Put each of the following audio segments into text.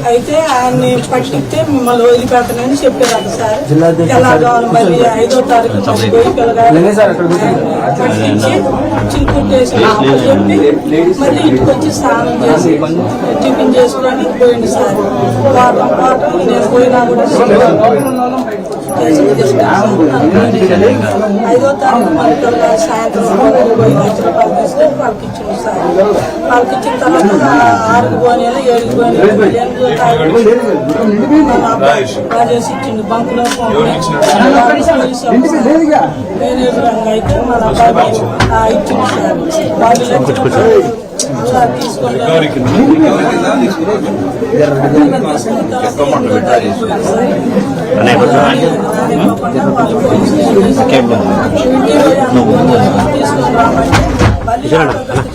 అయితే ఆయన్ని పట్టిస్తే మిమ్మల్ని వదిలిపెడతానని చెప్పారు సార్. తెలంగాణ మరి 5వ తారీఖు పోయి పట్టించి చిలుకుట్టేసి చెప్పి మళ్ళీ ఇంటికి వచ్చి స్నానం చేసి టిఫిన్ చేసుకొని పోయింది సార్. వాటర్ నేను పోయినా కూడా 5వ తారీఖు మరి సాయంత్రం పోయి ₹1,00,000 తీసుకొని వాళ్ళకి ఇచ్చింది సార్. వాళ్ళకి ఇచ్చిన తర్వాత 6కి పోనీలు 7కి పోనీలు 8వ తారీఖు రాజేసి ఇచ్చింది బంకులో మేనేజర్ రంగ అయితే మన అబ్బాయి ఇచ్చింది సార్. వాళ్ళు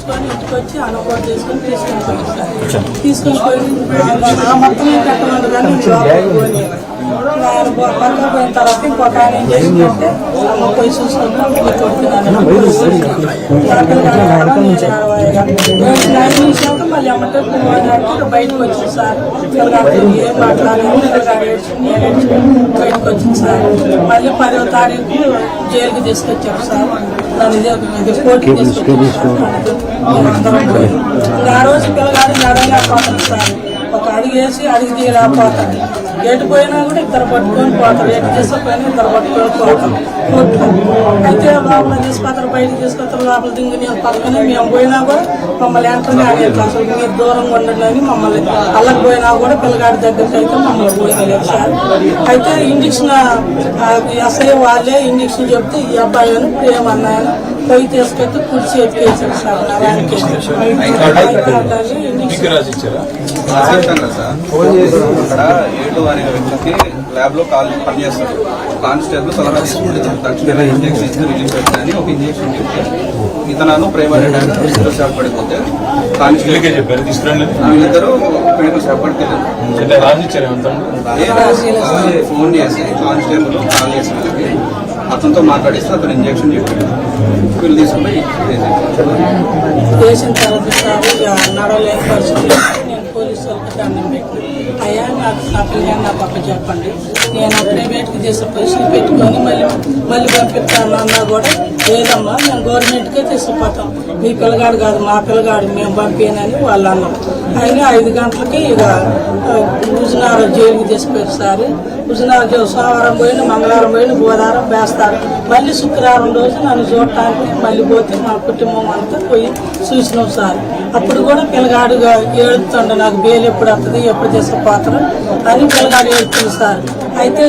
తీసుకొని ఇంటికి వచ్చి అనుభవం తీసుకొని పోయి మొత్తం పెట్టమని కానీ పక్కన పోయిన తర్వాత ఇంకొక ఆయన ఏం చేసిందంటే పోయి చూసుకుంటాం మళ్ళీ అమ్మటే బయటకు వచ్చింది సార్. ఏం మాట్లాడలేదు బయటకు వచ్చింది సార్. మళ్ళీ 10వ తారీఖు జైలుకి తీసుకొచ్చారు సార్. దాని కోర్టుకి తీసుకొచ్చారు. ఆ రోజు పిల్లగాడు నడలేకపోతాడు సార్. ఒక అడుగు వేసి అడుగు తీయలేకపోతాడు. ఎటు పోయినా కూడా ఇద్దరు పట్టుకొని పోతారు. ఎటు తీసుకుపోయినా ఇద్దరు పట్టుకొని పోతాం. అయితే లోపల తీసుకొస్తారు, బయటకు తీసుకొస్తారు. లోపల దింగి నేను పక్కనే మేము పోయినా కూడా మమ్మల్ని వెంటనే అడిగారు. అసలు మీరు దూరంగా ఉండండి అని మమ్మల్ని అల్లకి పోయినా కూడా పిల్లగాడి దగ్గరికి అయితే మమ్మల్ని పోయలేదు సార్. అయితే ఇంజక్షన్ ఎస్ఐ వాళ్ళే ఇంజక్షన్ చెప్తే ఈ అబ్బాయి అని ప్రేమన్నాయని పోయి తీసుకొచ్చి కుర్చీ ఎక్కేసారు సార్. ల్యాబ్ లో పనిచేస్తారు. కానిస్టేబుల్ సలహా తీసుకుంటే ఇంజక్షన్ ఇచ్చి రిలీజ్ పెట్టాలని ఒక ఇంజక్షన్ చెప్తే ఇతను ప్రైవేట్ షాప్ పడిపోతే కానిస్టేబుల్ చెప్పారు తీసుకురండి. వీళ్ళిద్దరూ ప్రైవేట్ షాప్ పడిపోయారు. ఫోన్ చేసి కానిస్టేబుల్ కాల్ చేసి అతనితో మాట్లాడిస్తే అతను ఇంజక్షన్ చెప్పాడు. వీళ్ళు తీసుకుపోయి చేసిన తర్వాత నడవలేని పరిస్థితి నేను పోలీసు వాళ్ళకి దండం పెట్టి అయ్యా నాకు నా పిల్లగాని నా పక్క చెప్పండి, నేను ప్రైవేట్కి చేసే పైసలు పెట్టుకొని మళ్ళీ పంపిస్తాను అన్నా కూడా లేదమ్మా మేము గవర్నమెంట్కే తీసుకుపోతాం, మీ పిల్లగాడు కాదు మా పిల్లగాడు మేము పంపానని వాళ్ళు అన్నారు. అయినా 5 గంటలకి ఇక హుజునార్ జైలుకి తీసుకుపోయారు సార్. హుజునార్ సోమవారం పోయిన, మంగళవారం పోయిన, బుధవారం వేస్తారు. మళ్ళీ శుక్రవారం రోజు నన్ను చూడటానికి మళ్ళీ పోతే మా కుటుంబం అంతా పోయి చూసినాం సార్. అప్పుడు కూడా పిల్లగాడుగా ఏడుతుండే నాకు బెయిల్ ఎప్పుడు వస్తుంది, ఎప్పుడు తీసుకుపోతారు అని పిల్లగాడు ఏడుతుంది సార్. అయితే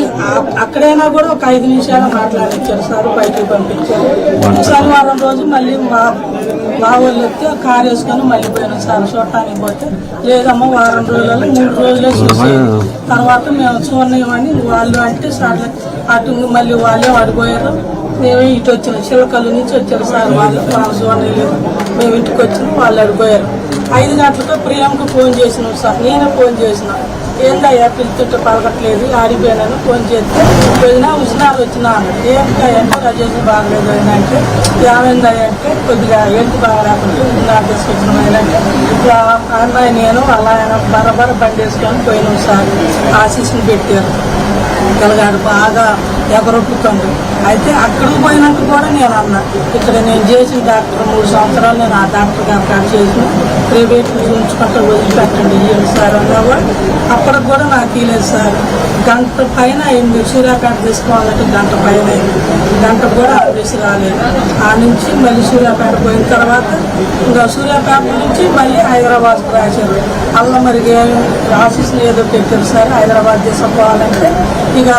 అక్కడైనా కూడా ఒక 5 నిమిషాలు మాట్లాడించారు సార్, బయటకు పంపించారు. శనివారం రోజు మళ్ళీ మా వాళ్ళు వస్తే కారు వేసుకొని మళ్ళీ పోయినాం సార్. చూడటానికి పోతే లేదమ్మా వారం రోజులలో 3 రోజులే చూసి తర్వాత మేము చూడలేమని వాళ్ళు అంటే సార్ అటు మళ్ళీ వాళ్ళే అడిపోయారు. మేము ఇటు వచ్చిన చిలకల్లు నుంచి వచ్చారు సార్. వాళ్ళు చూడలేదు, మేము ఇంటికి వచ్చిన వాళ్ళు అడిపోయారు. 5 గంటలతో ప్రియాంకు ఫోన్ చేసినాం సార్. నేనే ఫోన్ చేసిన, ఏందయ్యా పిలుతుంటే పలకట్లేదు ఆడిపోయానని ఫోన్ చేస్తే పోయినా హుజునార్ వచ్చినా అన్నాడు. ఏంటంటే రాజేష్ బాగలేదు అయినా అంటే ఏమైందయ్యా అంటే కొద్దిగా ఏంటి బాగా రాకుండా హుజునార్ తీసుకొచ్చిన అంటే అమ్మాయి నేను అలా ఆయన బరబర బండి వేసుకొని పోయినాం సార్. ఆశీస్సుని పెట్టారు. పిల్లగాడు బాగా ఎగరొట్టుకుండు. అయితే అక్కడికి పోయినాక కూడా నేను అన్నా, ఇక్కడ నేను చేసిన డాక్టర్ 3 సంవత్సరాలు నేను ఆ డాక్టర్ గారు కాదు చేసిన, ప్రైవేట్ ఉంచుకుంటే వదిలిపెట్టండి సార్ అన్నా కూడా అప్పటికి కూడా నాకు ఇలేదు సార్. గంట పైన అయింది. సూర్యాపేట తీసుకోవాలంటే గంట పైన అయింది. గంట కూడా ఆఫీస్ రాలేదు. ఆ నుంచి మళ్ళీ సూర్యాపేట పోయిన తర్వాత ఇంకా సూర్యాపేట నుంచి మళ్ళీ హైదరాబాద్కు రాశారు. అల్ల మరి ఆఫీస్లో ఏదో పెట్టారు సార్. హైదరాబాద్ తీసుకోవాలంటే ఇక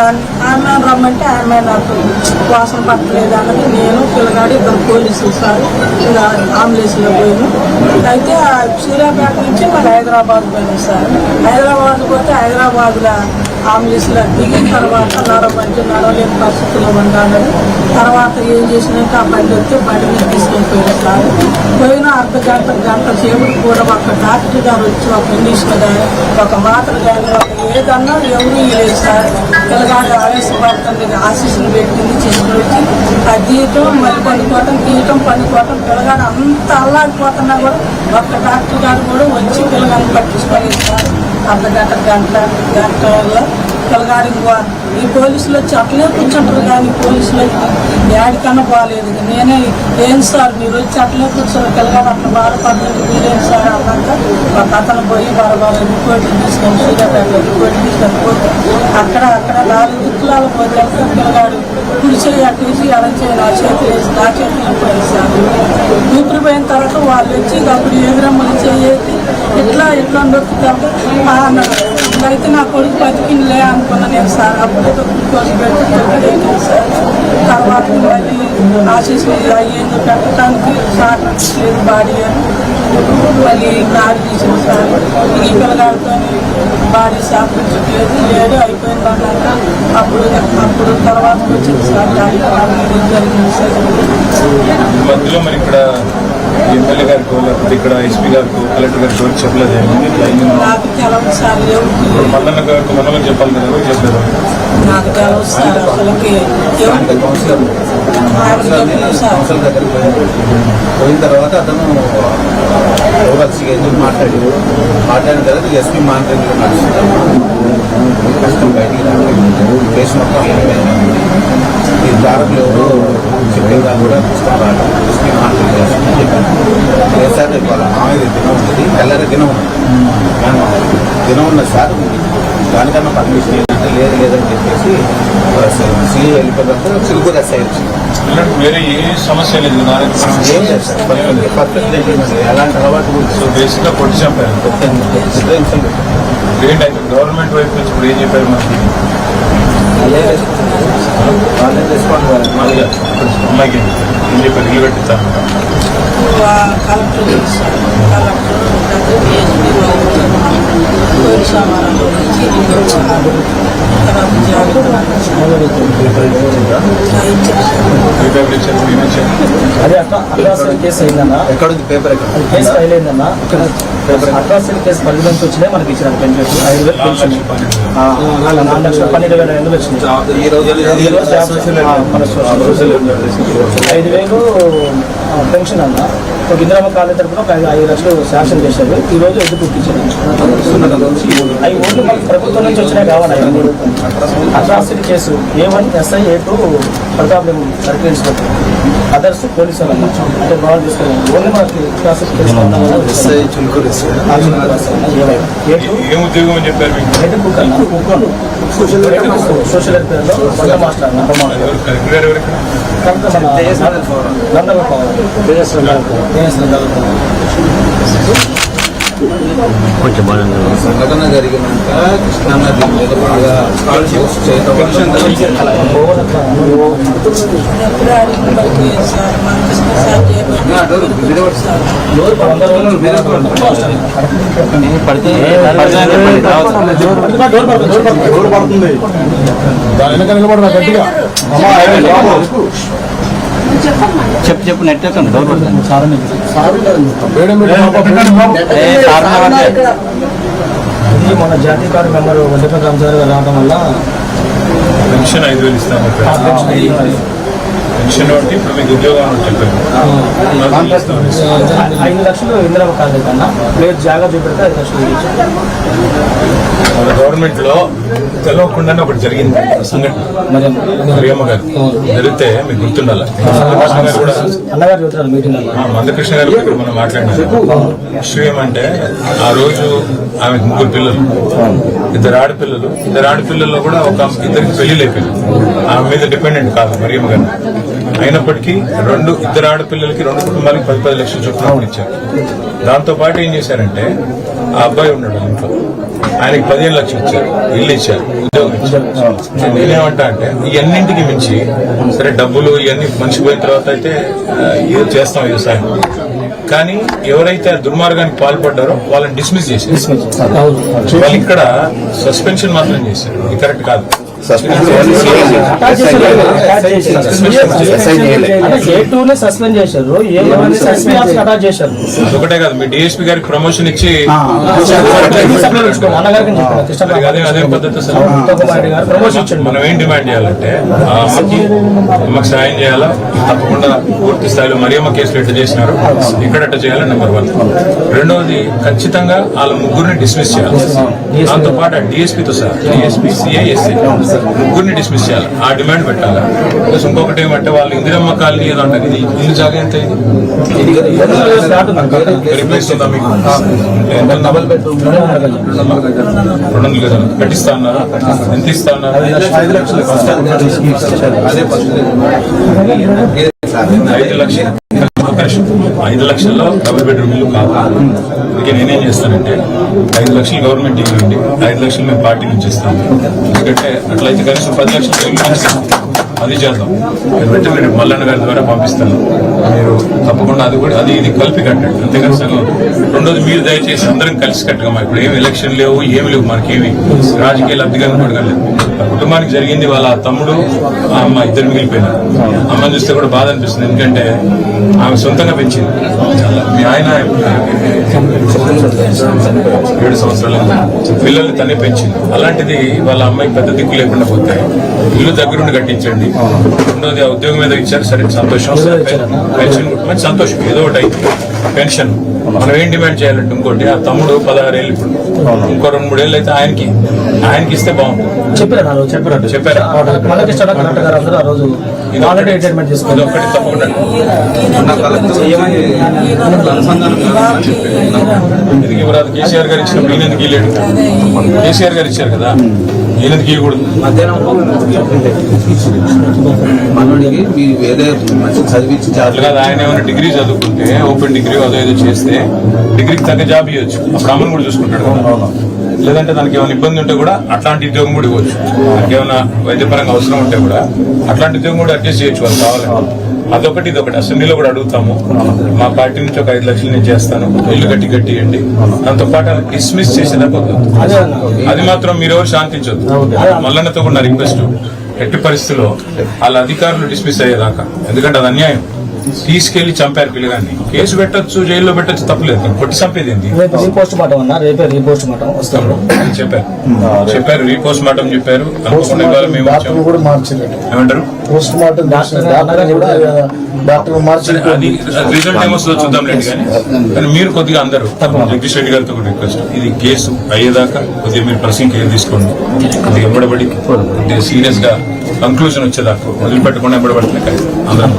ఆమె రమ్మంటే ఆమె నాకు వాసన పట్టలేదు అన్నది. నేను పిల్లగాడు 2 పోలీసులు సార్ ఇలా అంబులెన్స్లో పోయాను. అయితే సూర్యాపేట నుంచి మరి హైదరాబాద్ పోయాను సార్. హైదరాబాద్ పోతే హైదరాబాద్లో అంబులెన్స్లో దిగిన తర్వాత నడవలేని పరిస్థితుల్లో ఉండాలని తర్వాత ఏం చేసినాక ఆ బండి వస్తే బండి మీద తీసుకొని పోయాను సార్. పోయిన గంట సేపు కూడా ఒక డాక్టర్ గారు వచ్చి ఒక ఇంగ్లీష్లో కానీ ఒక మాత్ర కానీ ఒక ఏదన్నా ఎవరు లేదు సార్. పిల్లగాడు ఆవేశపడుతుంది, ఆశీస్సులు పెట్టింది చేసుకుని వచ్చి ఆ తీయటం మళ్ళీ పండుకోవటం, తీయటం పండుకోవటం. పిల్లగాడు అంత అల్లాడిపోతున్నా కూడా ఒక డాక్టర్ గారు కూడా వచ్చి పిల్లగాడిని పట్టించుకోలేదు సార్. గంటలో పిల్లగాడికి ఈ పోలీసులు వచ్చి అట్లే కూర్చుంటారు కానీ పోలీసులు ఏడికన్నా బాగాలేదు. నేనే ఏం సార్ మీరు వచ్చి అట్లే కూర్చోరు పిల్లగాడు అట్లా బాధపడుతుంది మీరేం సార్ అన్నాక ఒక అతను పోయి బాగా రిపోర్ట్లు తీసుకొని సూర్యాపేటలో రిపోర్ట్ తీసుకొని పోతే అక్కడ 4 దిక్కులాలు పోతే పిల్లగాడు కుడిచేయి అట్టేసి అడంచేయి నా చేతిలో పోయింది సార్. ఊపిరి పోయిన తర్వాత వాళ్ళు వచ్చి అప్పుడు ఎదురమ్మలు చేసి ఇట్లా నొక్కుతారు అన్నారు. అయితే నా కొడుకు బతికిందిలే అనుకున్నా నేను సార్. అప్పుడే గ్లూకోజ్ పెట్టి సార్. తర్వాత మళ్ళీ ఆశీస్ అయ్యేందుకు పెట్టడానికి సార్ లేదు బాడీ మళ్ళీ బాడీ తీసిన సార్. ఈ పిల్లగాడితో బాడీ సాపించట్లేదు లేడు అయిపోయింది అన్నాక అప్పుడు తర్వాత వచ్చింది సార్. జరిగింది సార్. మధ్యలో మరి ఇక్కడ ఎమ్మెల్యే గారికి లేకపోతే ఇక్కడ ఎస్పీ గారికి కలెక్టర్ గారికి చెప్పలేదు నాకు తెలవదు సార్. మల్లన్న గారికి మనలో చెప్పాలి కదా చెప్పలేదు నాకు తెలవదు సార్. అసలుకి పోయిన తర్వాత అతను ఎందుకు మాట్లాడిన తర్వాత ఎస్పీ మానిటరింగ్ కష్టం బయటికి కేసు మొత్తం ఈ దారులు ఎవరు చెప్పేదా కూడా పుస్తకం రాదు. ఎస్పీ మానిటరింగ్ చేస్తాను సార్ వాళ్ళ మామయ్య దినం ఉంటుంది తెల్లరి దినం ఉంది దినం ఉన్న సార్ దానికన్నా పర్మిషన్ ఏంటంటే లేదని చెప్పేసి సీఏ వెళ్ళిపోయినంత చిలుకూరు ఎస్ఐ వచ్చింది. వేరే ఏ సమస్య లేదు ఎలాంటి అలవాటు సో బేసిక్గా కొట్టి చంపారు. ఏంటి గవర్నమెంట్ వైపు నుంచి ఇప్పుడు ఏం చెప్పారు మనకి వాళ్ళే రెస్పాండ్ కావాలి. మళ్ళీ అమ్మాయికి ఏం చెప్పారు ఇల్లు కట్టిస్తాను కలెక్టర్ అదే అట్రాసిటీ కేసు అయిందన్న. ఎక్కడ ఉంది పేపర్ ఎక్కడ కేసు ఫైల్ అయిందన్న. అట్రాసిటీ కేసు 10 నుంచి వచ్చినాయి మనకి ఇచ్చిన పెన్షన్ 5,000 పెన్షన్ 4,12,000 వచ్చినాయి. ఈ రోజు 5,000 పెన్షన్ అన్న. ఒక ఇందిరామ కాలేజ్ తరఫున ఒక 5 లక్షలు శాంక్షన్ చేశారు. ఈ రోజు ఎందుకు గుర్తించారు అవి ఓట్లు మనకి ప్రభుత్వం నుంచి వచ్చినాయి కావాలి. Atrocity case A1 SI A2 Pratap circle inspector others police వాళ్ళు అంటే బాగా తీసుకెళ్ళి ఓన్లీ మనకి అట్రాసిటీ కేసు ఏం ఉద్యోగం అని చెప్పారు మీకు సోషల్ వెల్ఫేర్లో వంట మాస్టర్ కలెక్టర్ ఎవరు సంఘటన జరిగినాక కృష్ణాన్న దీని మీద బాగా చెప్పు నెట్ ఇది మన జాతీయ కార్డు మెంబర్ వడ్డప రామచంద్ర గారు రావడం వల్ల పెన్షన్ 5,000 ఇస్తాను పెన్షన్ బట్టి ఇప్పుడు మీకు ఉద్యోగం చెప్పారు 5 లక్షలు ఇందిరా కాదు కన్నా ప్లేట్ జాగా చూపెడితే 5 లక్షలు మన గవర్నమెంట్ లో తెలవకుండానే ఒకటి జరిగింది సంఘటన మరియమ్మ గారు జరిగితే మీకు గుర్తుండాలి. అన్నగారు చెబుతున్నారు మీటింగ్ మందకృష్ణ గారు ఇప్పుడు మనం మాట్లాడినాం. విషయం ఏమంటే ఆ రోజు ఆమెకు 3 పిల్లలు, 2 ఆడపిల్లల్లో కూడా ఇద్దరికి పెళ్లిళ్ళు అయిపోయింది. ఆమె మీద డిపెండెంట్ కాదు మరియమ్మ గారు. అయినప్పటికీ 2 ఆడపిల్లలకి 2 కుటుంబాలకి 10 లక్షల చొప్పున ఇచ్చారు. దాంతో పాటు ఏం చేశారంటే ఆ అబ్బాయి ఉన్నాడు ఇంట్లో, ఆయనకి 15 లక్షలు ఇచ్చారు, ఇల్లు ఇచ్చారు, ఉద్యోగం ఇచ్చారు. నేనేమంటా అంటే ఇవన్నింటికి మించి సరే డబ్బులు ఇవన్నీ మనిషి పోయిన తర్వాత అయితే ఏదో చేస్తాం వ్యవసాయం, కానీ ఎవరైతే ఆ దుర్మార్గానికి పాల్పడ్డారో వాళ్ళని డిస్మిస్ చేశారు. వాళ్ళు ఇక్కడ సస్పెన్షన్ మాత్రం చేశారు. ఇది కరెక్ట్ కాదు. సస్పెండ్ చేశారు, అటాచ్ చేశారు. ఒకటే కాదు, మీ డిఎస్పీ గారికి ప్రమోషన్ ఇచ్చి అదే పద్ధతి ప్రమోషన్ ఇచ్చాడు. మనం ఏం డిమాండ్ చేయాలంటే ఆ అమ్మకి సాయం చేయాలా, తప్పకుండా పూర్తి స్థాయిలో మరియమ్మ కేసులు ఎట్లా చేసినారు ఇక్కడ ఎట్లా చేయాలి నెంబర్ 1. రెండవది ఖచ్చితంగా వాళ్ళ ముగ్గురిని డిస్మిస్ చేయాలి. దాంతో పాటు డిఎస్పీతో సార్ డిఎస్పీ సిఐఎస్సీ ముగ్గురిని డిస్మిస్ చేయాలి. ఆ డిమాండ్ పెట్టాలి. ప్లస్ ఇంకొకటి ఏమంటే వాళ్ళు ఇందిరమ్మ కాలనీ ఏదో అంటారు, ఇది ఇల్లు జాగా ఎంత ఇది రిప్లేస్ ఉందా మీకు? 200 గజాలు కట్టిస్తా అన్నారా? ఎంత ఇస్తా అన్నారు? 5 లక్షలు. 5 లక్షల్లో డబుల్ బెడ్రూమ్ ఇల్లు కాదు. అందుకే నేనేం చేస్తానంటే 5 లక్షలు గవర్నమెంట్ ఇవ్వండి, 5 లక్షలు మేము పార్టీ నుంచి ఇస్తాం. ఎందుకంటే అట్లయితే కనీసం 10 లక్షలు అది చేద్దాం. మీరు వెంటనే రేపు మల్లన్న గారి ద్వారా పంపిస్తాను. మీరు తప్పకుండా అది కూడా అది ఇది కలిపి కట్టండి. అంతేకాదు సగం. రెండోది మీరు దయచేసి అందరం కలిసి కట్టగా. ఇప్పుడు ఏమి ఎలక్షన్ లేవు, ఏమి లేవు, మనకేమి రాజకీయ లబ్ధిగా పడగలేదు. ఆ కుటుంబానికి జరిగింది వాళ్ళ తమ్ముడు ఆ అమ్మ ఇద్దరు మిగిలిపోయినారు. అమ్మని చూస్తే కూడా బాధ అనిపిస్తుంది. ఎందుకంటే ఆమె సొంతంగా పెంచింది. మీ ఆయన 7 సంవత్సరాలు పిల్లల్ని తనే పెంచింది. అలాంటిది వాళ్ళ అమ్మాయికి పెద్ద దిక్కు లేకుండా పోతే ఇల్లు దగ్గరుండి కట్టించండి. రెండోది ఆ ఉద్యోగం మీద ఇచ్చారు, సరే సంతోషం. పెన్షన్ మంచి సంతోషం, ఏదో ఒకటి అయింది. పెన్షన్ మనం ఏం డిమాండ్ చేయాలంటే ఇంకోటి, ఆ తమ్ముడు 16 ఏళ్ళు, ఇప్పుడు ఇంకో 2-3 ఏళ్ళు అయితే ఆయనకి ఇస్తే బాగుంటుంది. చెప్పారా? ఇది ఒక్కటి తప్పకుండా ఎందుకు ఇవ్వరాదు? కేసీఆర్ గారు ఇచ్చినప్పుడు ఈయనెందుకు ఇవ్వలేడు? కేసీఆర్ గారు ఇచ్చారు కదా, ఈయనెందుకు ఇవ్వకూడదు? కాదు, ఆయన ఏమైనా డిగ్రీ చదువుకుంటే ఓపెన్ డిగ్రీ అదో ఏదో చేస్తే డిగ్రీకి తగ్గ జాబ్ ఇవ్వచ్చు. అప్పుడు అమ్మని కూడా చూసుకుంటాడు. లేదంటే దానికి ఏమైనా ఇబ్బంది ఉంటే కూడా అట్లాంటి ఉద్యోగం కూడా ఇవ్వచ్చు. దానికి ఏమైనా వైద్యపరంగా అవసరం ఉంటే కూడా అట్లాంటి ఉద్యోగం కూడా అడ్జస్ట్ చేయొచ్చు వాళ్ళు కావాలి. అదొకటి ఇదొకటి అసెంబ్లీలో కూడా అడుగుతాము. మా పార్టీ నుంచి ఒక 5 లక్షలు నేను చేస్తాను, ఇల్లు కట్టియండి. దాంతో పాటు డిస్మిస్ చేసేదాకా వద్దు. అది మాత్రం మీరెవరు శాంతించొద్దు. మల్లన్నతో కూడా నా రిక్వెస్ట్, ఎట్టి పరిస్థితుల్లో వాళ్ళ అధికారులు డిస్మిస్ అయ్యేదాకా. ఎందుకంటే అది అన్యాయం. తీసుకెళ్లి చంపారు పిల్లగాన్ని. కేసు పెట్టచ్చు, జైల్లో పెట్టచ్చు, తప్పలేదు. కొట్టి చంపేది ఏంటి? చెప్పారు రీపోస్ట్ మార్టం చెప్పారు. అనుకోకుండా ఇవాళ మేము ఏమంటారు అది రిజల్ట్ ఏమొస్తుందో చూద్దాంలేండి. కానీ మీరు కొద్దిగా అందరూ జగదీష్ రెడ్డి గారితో కూడా రిక్వెస్ట్, ఇది కేసు అయ్యేదాకా కొద్దిగా మీరు పర్సన్ కేర్ తీసుకోండి. కొద్దిగా ఎంబడబడి కొద్దిగా సీరియస్ గా కంక్లూజన్ వచ్చేదాకా వదిలిపెట్టకుండా ఎంబడబడుతున్నాయి. అందరం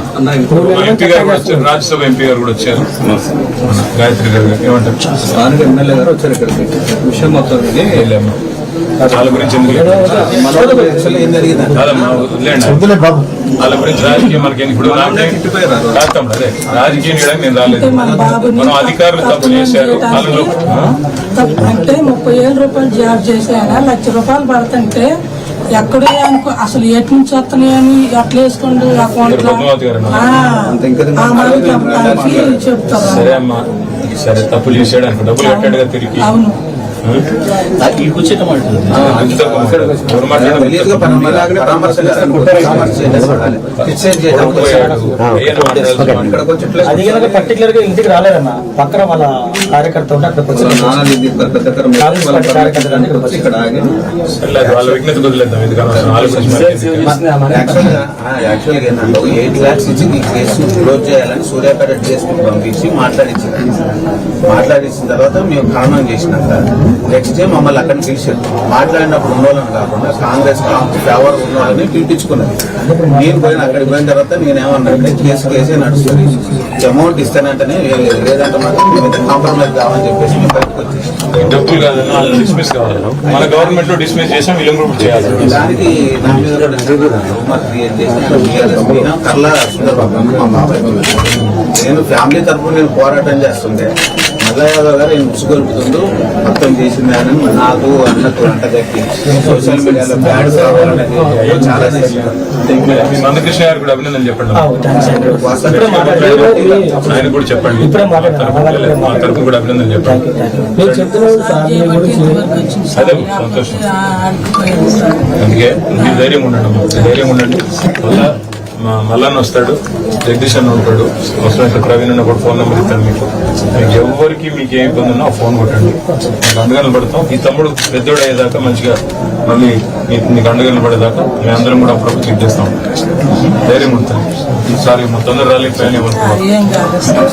ఎంపీ గారు కూడా వచ్చారు, రాజ్యసభ ఎంపీ గారు కూడా వచ్చారు, గాయత్రి గారు. ఏమంటారు? ఎమ్మెల్యే గారు వచ్చారు ఇక్కడికి. విషయం మొత్తం వాళ్ళ గురించి ఎందుకు కాదమ్మా, వదిలేండి. వాళ్ళ గురించి రాజకీయం మనకి ఇప్పుడు రాస్తాం. అదే రాజకీయం చేయడానికి నేను రాలేదు. మనం అధికారులు తప్పు చేశారు. వాళ్ళలో అంటే 30,000 రూపాయలు జాబ్ చేశాను, 1,00,000 రూపాయలు పడుతుంటే ఎక్కడే అనుకో అసలు ఎటు నుంచి వస్తున్నాయని ఎట్లా వేసుకోండి అకౌంట్ చెప్తారు. సరే అమ్మా, సరే తప్పు చేశాడు అనుకో, డబ్బులు కట్టాడుగా తిరిగి. అవును, పర్టికులర్ గా ఇంటికి రాలేదన్న, పక్కన వాళ్ళ కార్యకర్త ఉంటే అక్కడ వాళ్ళ విజ్ఞత వదిలేద్దాం. యాక్చువల్ గా ఏంటంటే 8 lakhs ఇచ్చి ఈ కేసు క్లోజ్ చేయాలని సూర్యాపేట డిఎస్పీ పంపించి మాట్లాడించిన తర్వాత మేము ఖననం చేసినాక నెక్స్ట్ డే మమ్మల్ని అక్కడ పిలిచారు. మాట్లాడినప్పుడు ఉన్నోళ్ళని కాకుండా కాంగ్రెస్ ఫేవర్ ఉన్నోళ్ళని పిలిపించుకున్నది. నేను అక్కడికి పోయిన తర్వాత నేనేమన్నానంటే కేసే నడుస్తుంది, అమౌంట్ ఇస్తానంటేనే లేదంటే మాత్రం మేమైతే కాంప్రమైజ్ కావాలని చెప్పేసి మేము బయటకు వచ్చేసి డబ్బులు కాదని వాళ్ళు డిస్మిస్ కావాలి. మన గవర్నమెంట్ లో డిస్మిస్ చేసాం, వీళ్ళని కూడా చేయాలి. దానికి నా మీద క్రియేట్ చేసి కర్లా సుందరబాబు మా బాబాయ్, నేను ఫ్యామిలీ తరఫున నేను పోరాటం చేస్తుంటే ఎర్ర యాదవ్ గారు నేను ముసుగొలుపుతుందో మొత్తం చేసింది అని నాకు అన్నకు అంటగట్టి సోషల్ మీడియాలో బ్యాడ్ చాలా మీ మందకృష్ణ గారు కూడా అభినందన చెప్పండి. ఇప్పుడే మాట్లాడారు. ఆయన కూడా చెప్పండి. ఇప్పుడే మాట్లాడారు. మా తరఫున కూడా అభినందన చెప్పండి. మీరు చెప్తున్నారు సార్ మీ గురించి. అదే సంతోషం. ఆడిపోయింది సార్. అందుకే మీరు ధైర్యం ఉండండి, ధైర్యం ఉండండి. మల్లన్న వస్తాడు, జగదీష్ అన్న ఉంటాడు, అవసరమైతే ప్రవీణ్ అన్న కూడా ఫోన్ నెంబర్ ఇస్తాను మీకు. మీకు ఎవరికి మీకు ఏ ఇబ్బంది ఉన్నా ఫోన్ కొట్టండి, మీకు అండగా పడతాం. ఈ తమ్ముడు పెద్దోడు అయ్యేదాకా మంచిగా మళ్ళీ మీకు అండగా పడేదాకా మేము అందరం కూడా అప్పుడప్పుడు చెక్ చేస్తాం. ధైర్యం ఉంటుంది. ఈసారి తొందర రాలేకపోయినా ఏం కాదు సార్.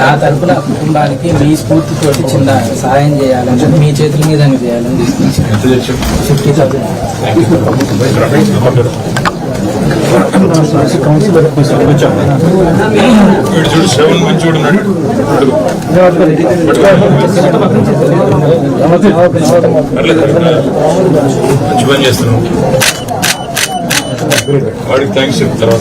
నా తరపున కుటుంబానికి మీ స్ఫూర్తితోటి చిన్న సాయం చేయాలని మీ చేతుల మీద చేయాలని తీసుకొచ్చాను. ఎంత తెచ్చు 50,000. వీడు చూడు శ్రవణ్ మంచి చూడున్నాడు. మంచి పని చేస్తున్నావు. వాడికి థ్యాంక్స్ చెప్తారు.